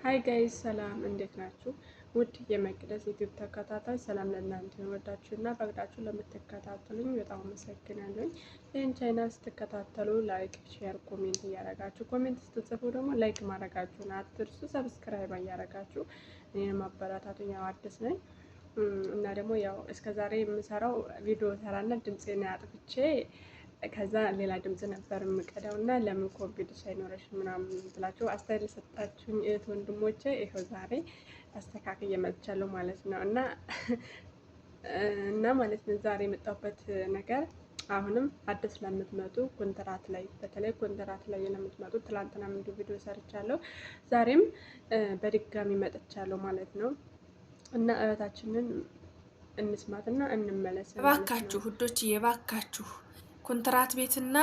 ሃይ ጋይስ ሰላም እንዴት ናችሁ? ውድ የመቅደስ ዩቲዩብ ተከታታይ ሰላም ለእናንተ ወዳችሁና ፈቅዳችሁ ለምትከታተሉኝ በጣም አመሰግናለሁ። ይህን ቻናል ስትከታተሉ ላይክ፣ ሼር፣ ኮሜንት እያደረጋችሁ ኮሜንት ስትጽፉ ደግሞ ላይክ ማድረጋችሁን አትርሱ። ሰብስክራይብ እያደረጋችሁ እኔንም አበረታቱኝ። ያው አዲስ ነኝ እና ደግሞ ያው እስከዛሬ የምሰራው ቪዲዮ ሰራና ድምፄን አጥፍቼ ከዛ ሌላ ድምጽ ነበር የምቀዳው እና ለምን ኮቪድ ሳይኖረሽ ምናምን ብላችሁ አስተያየት የሰጣችሁኝ እህት ወንድሞቼ ይኸው ዛሬ አስተካክዬ መጥቻለሁ ማለት ነው። እና ማለት ነው ዛሬ የመጣሁበት ነገር አሁንም አዲስ ለምትመጡ ኮንትራት ላይ በተለይ ኮንትራት ላይ ለምትመጡ ትላንትና እንዲሁ ቪዲዮ ሰርቻለሁ፣ ዛሬም በድጋሚ መጥቻለሁ ማለት ነው። እና እህታችንን እንስማትና እንመለስ። እባካችሁ ውዶች እባካችሁ ኮንትራት ቤትና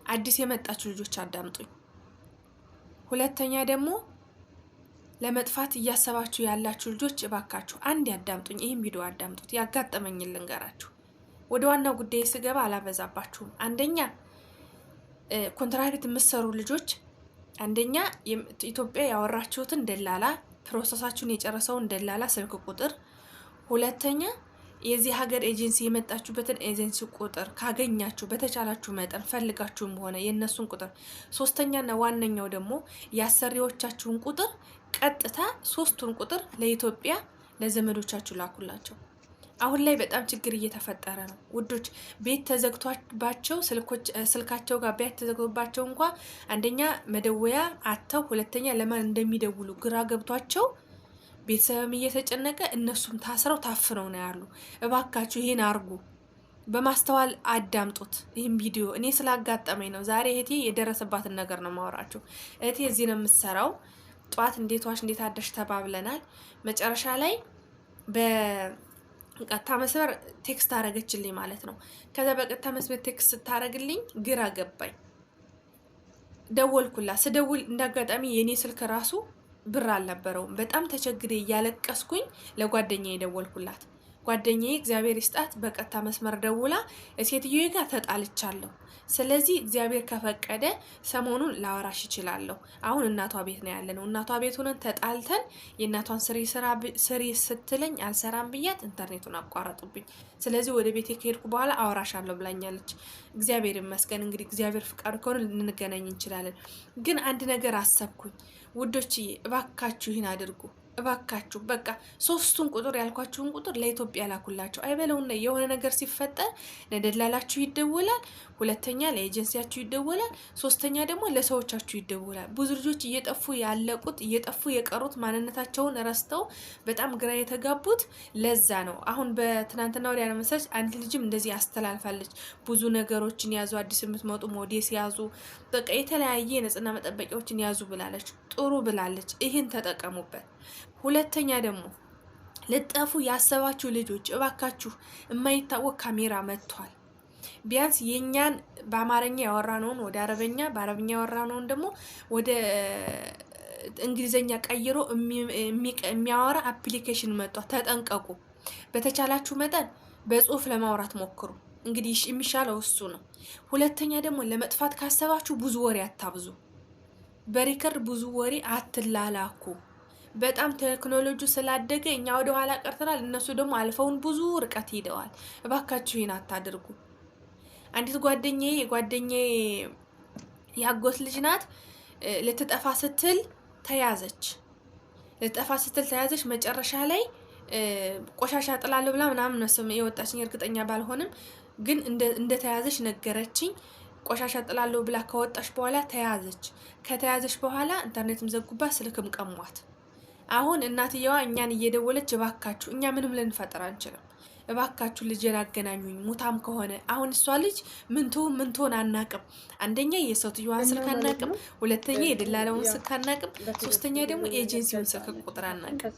አዲስ የመጣችሁ ልጆች አዳምጡኝ። ሁለተኛ ደግሞ ለመጥፋት እያሰባችሁ ያላችሁ ልጆች እባካችሁ አንድ ያዳምጡኝ። ይህን ቪዲዮ አዳምጡት። ያጋጠመኝን ልንገራችሁ። ወደ ዋናው ጉዳይ ስገባ አላበዛባችሁም። አንደኛ ኮንትራት ቤት የምትሰሩ ልጆች አንደኛ ኢትዮጵያ ያወራችሁትን ደላላ ፕሮሰሳችሁን የጨረሰውን ደላላ ስልክ ቁጥር፣ ሁለተኛ የዚህ ሀገር ኤጀንሲ የመጣችሁበትን ኤጀንሲ ቁጥር ካገኛችሁ በተቻላችሁ መጠን ፈልጋችሁም ሆነ የነሱን ቁጥር፣ ሶስተኛና ዋነኛው ደግሞ የአሰሪዎቻችሁን ቁጥር ቀጥታ ሶስቱን ቁጥር ለኢትዮጵያ ለዘመዶቻችሁ ላኩላቸው። አሁን ላይ በጣም ችግር እየተፈጠረ ነው ውዶች። ቤት ተዘግቷባቸው ስልካቸው ጋር ቤት ተዘግቶባቸው እንኳ አንደኛ መደወያ አተው፣ ሁለተኛ ለማን እንደሚደውሉ ግራ ገብቷቸው ቤተሰብም እየተጨነቀ እነሱም ታስረው ታፍነው ነው ያሉ። እባካችሁ ይሄን አርጉ፣ በማስተዋል አዳምጡት። ይህን ቪዲዮ እኔ ስላጋጠመኝ ነው ዛሬ እህቴ የደረሰባትን ነገር ነው ማወራችሁ። እህቴ እዚህ ነው የምትሰራው። ጠዋት እንዴት ዋሽ እንዴት አደርሽ ተባብለናል። መጨረሻ ላይ በቀጥታ መስመር ቴክስት አረገችልኝ ማለት ነው። ከዛ በቀጥታ መስመር ቴክስት ስታረግልኝ ግራ ገባኝ። ደወልኩላት። ስደውል እንዳጋጣሚ የኔ ስልክ ራሱ ብር አልነበረውም። በጣም ተቸግሬ እያለቀስኩኝ ለጓደኛዬ ደወልኩላት። ጓደኛዬ እግዚአብሔር ይስጣት በቀጥታ መስመር ደውላ ሴትዮዬ ጋር ተጣልቻለሁ፣ ስለዚህ እግዚአብሔር ከፈቀደ ሰሞኑን ላወራሽ እችላለሁ። አሁን እናቷ ቤት ነው ያለነው። እናቷ ቤት ሆነን ተጣልተን የእናቷን ስሪ ስትለኝ አልሰራም ብያት ኢንተርኔቱን አቋረጡብኝ። ስለዚህ ወደ ቤቴ ከሄድኩ በኋላ አወራሻለሁ ብላኛለች። እግዚአብሔር ይመስገን። እንግዲህ እግዚአብሔር ፍቃድ ከሆነ ልንገናኝ እንችላለን። ግን አንድ ነገር አሰብኩኝ ውዶችዬ፣ እባካችሁ ይህን አድርጉ። እባካችሁ በቃ ሶስቱን ቁጥር ያልኳችሁን ቁጥር ለኢትዮጵያ ላኩላቸው። አይበለውና የሆነ ነገር ሲፈጠር ለደላላችሁ ይደወላል፣ ሁለተኛ ለኤጀንሲያችሁ ይደወላል፣ ሶስተኛ ደግሞ ለሰዎቻችሁ ይደወላል። ብዙ ልጆች እየጠፉ ያለቁት እየጠፉ የቀሩት ማንነታቸውን ረስተው በጣም ግራ የተጋቡት ለዛ ነው። አሁን በትናንትና ወዲያ መሰለኝ አንድ ልጅም እንደዚህ አስተላልፋለች። ብዙ ነገሮችን ያዙ፣ አዲስ የምትመጡ ሞዴስ ያዙ፣ በቃ የተለያየ የንጽህና መጠበቂያዎችን ያዙ ብላለች። ጥሩ ብላለች። ይህን ተጠቀሙበት። ሁለተኛ ደግሞ ልጠፉ ያሰባችሁ ልጆች እባካችሁ የማይታወቅ ካሜራ መጥቷል። ቢያንስ የኛን በአማርኛ ያወራነውን ወደ አረበኛ፣ በአረበኛ ያወራነውን ደግሞ ወደ እንግሊዘኛ ቀይሮ የሚያወራ አፕሊኬሽን መጥቷል። ተጠንቀቁ። በተቻላችሁ መጠን በጽሁፍ ለማውራት ሞክሩ። እንግዲህ የሚሻለው እሱ ነው። ሁለተኛ ደግሞ ለመጥፋት ካሰባችሁ ብዙ ወሬ አታብዙ። በሪከርድ ብዙ ወሬ አትላላኩ። በጣም ቴክኖሎጂ ስላደገ እኛ ወደ ኋላ ቀርተናል፣ እነሱ ደግሞ አልፈውን ብዙ ርቀት ሄደዋል። እባካችሁ ይሄን አታድርጉ። አንዲት ጓደኛዬ ያጎት ልጅ ናት። ልትጠፋ ስትል ተያዘች። መጨረሻ ላይ ቆሻሻ ጥላለሁ ብላ ምናምን ነው የወጣችኝ። እርግጠኛ ባልሆንም ግን እንደተያዘች ነገረችኝ። ቆሻሻ ጥላለሁ ብላ ከወጣች በኋላ ተያዘች። ከተያዘች በኋላ ኢንተርኔትም ዘጉባት፣ ስልክም ቀሟት። አሁን እናትየዋ እኛን እየደወለች እባካችሁ፣ እኛ ምንም ልንፈጥር አንችልም፣ እባካችሁ ልጄን አገናኙኝ፣ ሙታም ከሆነ አሁን እሷ ልጅ ምንትሆን አናቅም። አንደኛ የሰውትየዋን ስልክ አናቅም፣ ሁለተኛ የደላለውን ስልክ አናቅም፣ ሶስተኛ ደግሞ ኤጀንሲውን ስልክ ቁጥር አናቅም።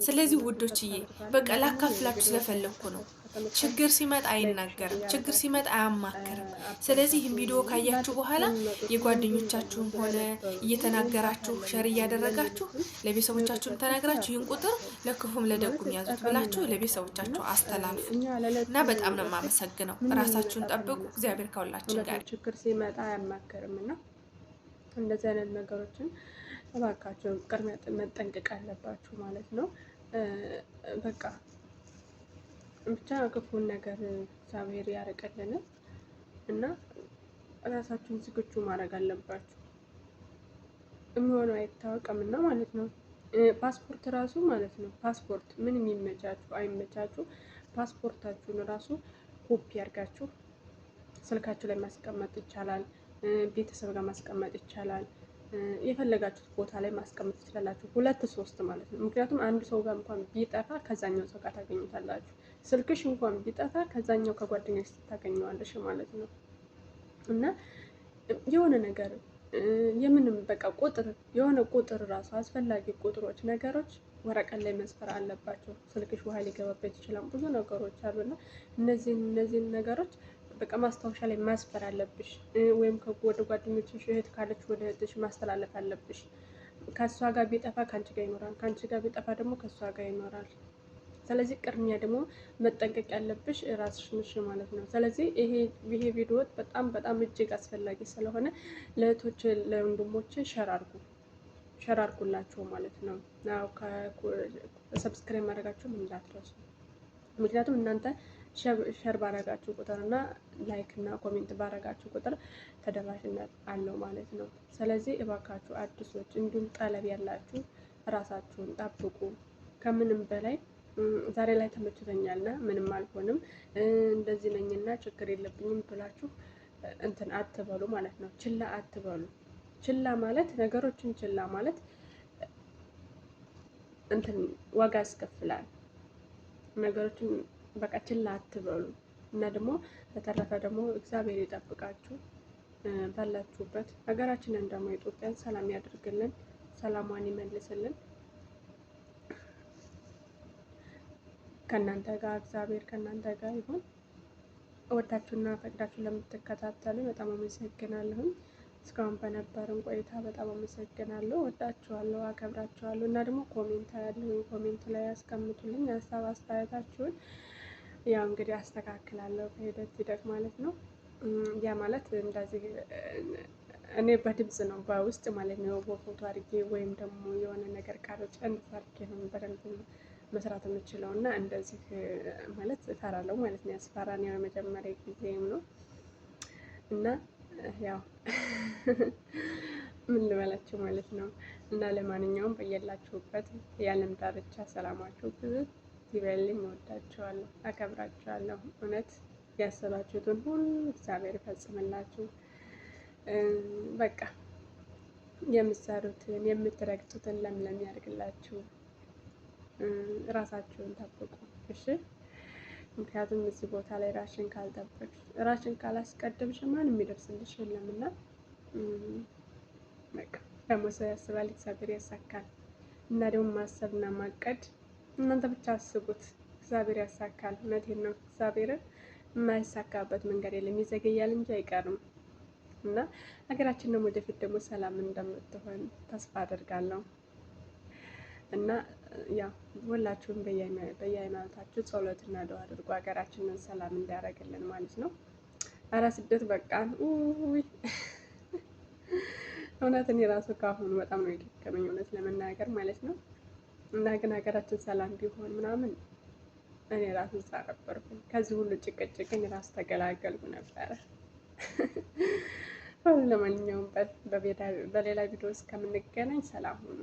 ስለዚህ ውዶችዬ በቃ ላካፍላችሁ ስለፈለኩ ነው። ችግር ሲመጣ አይናገርም፣ ችግር ሲመጣ አያማክርም። ስለዚህ ይህን ቪዲዮ ካያችሁ በኋላ የጓደኞቻችሁን ሆነ እየተናገራችሁ ሸር እያደረጋችሁ ለቤተሰቦቻችሁን ተናግራችሁ ይህን ቁጥር ለክፉም ለደጉም ያዙት ብላችሁ ለቤተሰቦቻችሁ አስተላልፉ እና በጣም ነው የማመሰግነው። ራሳችሁን ጠብቁ። እግዚአብሔር ከሁላችን ጋር። ችግር ሲመጣ አያማክርም እና እንደዚህ አይነት ነገሮችን እባካችሁ ቅድሚያ መጠንቀቅ አለባችሁ ማለት ነው። በቃ ብቻ ክፉን ነገር እግዚአብሔር ያርቅልን እና ራሳችሁን ዝግጁ ማድረግ አለባችሁ። የሚሆነው አይታወቅም እና ማለት ነው። ፓስፖርት ራሱ ማለት ነው። ፓስፖርት ምን የሚመቻችሁ አይመቻችሁ፣ ፓስፖርታችሁን ራሱ ኮፒ አድርጋችሁ ስልካችሁ ላይ ማስቀመጥ ይቻላል። ቤተሰብ ጋር ማስቀመጥ ይቻላል። የፈለጋችሁት ቦታ ላይ ማስቀመጥ ትችላላችሁ። 2 3 ማለት ነው። ምክንያቱም አንድ ሰው ጋር እንኳን ቢጠፋ ከዛኛው ሰው ጋር ታገኙታላችሁ። ስልክሽ እንኳን ቢጠፋ ከዛኛው ከጓደኛሽ ታገኘዋለሽ ማለት ነው። እና የሆነ ነገር የምንም በቃ ቁጥር የሆነ ቁጥር ራሱ አስፈላጊ ቁጥሮች ነገሮች ወረቀት ላይ መስፈር አለባቸው። ስልክሽ ውሃ ሊገባበት ይችላል። ብዙ ነገሮች አሉና እነዚህን ነገሮች በቃ ማስታወሻ ላይ ማስፈር አለብሽ። ወይም ወደ ጓደኞችሽ እህት ካለች ወደ እህትሽ ማስተላለፍ አለብሽ። ከእሷ ጋር ቢጠፋ ከአንቺ ጋር ይኖራል፣ ከአንቺ ጋር ቢጠፋ ደግሞ ከእሷ ጋር ይኖራል። ስለዚህ ቅድሚያ ደግሞ መጠንቀቅ ያለብሽ ራስሽ ነሽ ማለት ነው። ስለዚህ ይሄ ቪዲዮ በጣም በጣም እጅግ አስፈላጊ ስለሆነ ለእህቶች ለወንድሞች ሸር አድርጉላቸው ማለት ነው። ሰብስክራይብ ማድረጋችሁም እንዳትረሱ። ምክንያቱም እናንተ ሸር ባረጋችሁ ቁጥር እና ላይክ እና ኮሜንት ባረጋችሁ ቁጥር ተደራሽነት አለው ማለት ነው። ስለዚህ እባካችሁ አዲሶች እንዲሁም ጠለብ ያላችሁ ራሳችሁን ጠብቁ። ከምንም በላይ ዛሬ ላይ ተመችቶኛልና ምንም አልሆንም እንደዚህ ነኝና ችግር የለብኝም ብላችሁ እንትን አትበሉ ማለት ነው። ችላ አትበሉ። ችላ ማለት ነገሮችን ችላ ማለት እንትን ዋጋ ያስከፍላል። ነገሮችን በቃ ችላ አትበሉ እና ደግሞ በተረፈ ደግሞ እግዚአብሔር ይጠብቃችሁ ባላችሁበት። ሀገራችንን ደግሞ ኢትዮጵያን ሰላም ያድርግልን፣ ሰላሟን ይመልስልን። ከእናንተ ጋር እግዚአብሔር ከእናንተ ጋር ይሁን። ወዳችሁና ፈቅዳችሁ ለምትከታተሉ በጣም አመሰግናለሁ። እስካሁን በነበረን ቆይታ በጣም አመሰግናለሁ። ወዳችኋለሁ፣ አከብራችኋለሁ እና ደግሞ ኮሜንት ላይ ያስቀምጡልኝ ሀሳብ አስተያየታችሁን። ያው እንግዲህ አስተካክላለሁ ሂደት ማለት ነው። ያ ማለት እንደዚህ እኔ በድምጽ ነው በውስጥ ማለት ነው በፎቶ አድርጌ ወይም ደግሞ የሆነ ነገር ቀርጬ እንድታርጌ ነው በደንብ መስራት የምችለው እና እንደዚህ ማለት እፈራለሁ ማለት ነው። ያስፈራን ያው የመጀመሪያ ጊዜም ነው እና ያው ምን ልበላችሁ ማለት ነው። እና ለማንኛውም በየላችሁበት የዓለም ዳርቻ ሰላማችሁ ብዙ ይበልኝ። እወዳችኋለሁ፣ አከብራችኋለሁ። እውነት ያሰባችሁትን ሁሉ እግዚአብሔር ይፈጽምላችሁ። በቃ የምትሰሩትን የምትረግጡትን ለምለም ያድርግላችሁ። ራሳችሁን ጠብቁ እሺ። ምክንያቱም እዚህ ቦታ ላይ ራሽን ካልጠበቅሽ ራሽን ካላስቀደምሽ ማን የሚደርስልሽ የለምና በቃ ደግሞ ሰው ያስባል እግዚአብሔር ያሳካል። እና ደግሞ ማሰብና ማቀድ እናንተ ብቻ አስቡት፣ እግዚአብሔር ያሳካል። እውነቴን ነው። እግዚአብሔርን የማይሳካበት መንገድ የለም። ይዘገያል እንጂ አይቀርም። እና ሀገራችን ደግሞ ወደፊት ደግሞ ሰላም እንደምትሆን ተስፋ አደርጋለሁ። እና ያው ሁላችሁም በየሃይማኖታችሁ ጸሎትና ዱዓ አድርጉ፣ ሀገራችንን ሰላም እንዲያደርግልን ማለት ነው። ኧረ ስደት በቃን። እውነት እኔ ራሱ ከአሁኑ በጣም ነው የደከመኝ እውነት ለመናገር ማለት ነው። እና ግን ሀገራችን ሰላም ቢሆን ምናምን እኔ ራሱ እዛ ነበርኩኝ። ከዚህ ሁሉ ጭቅጭቅ እኔ ራሱ ተገላገልኩ ነበረ። ለማንኛውም በሌላ ቪዲዮ እስከምንገናኝ ሰላም ሁኑ።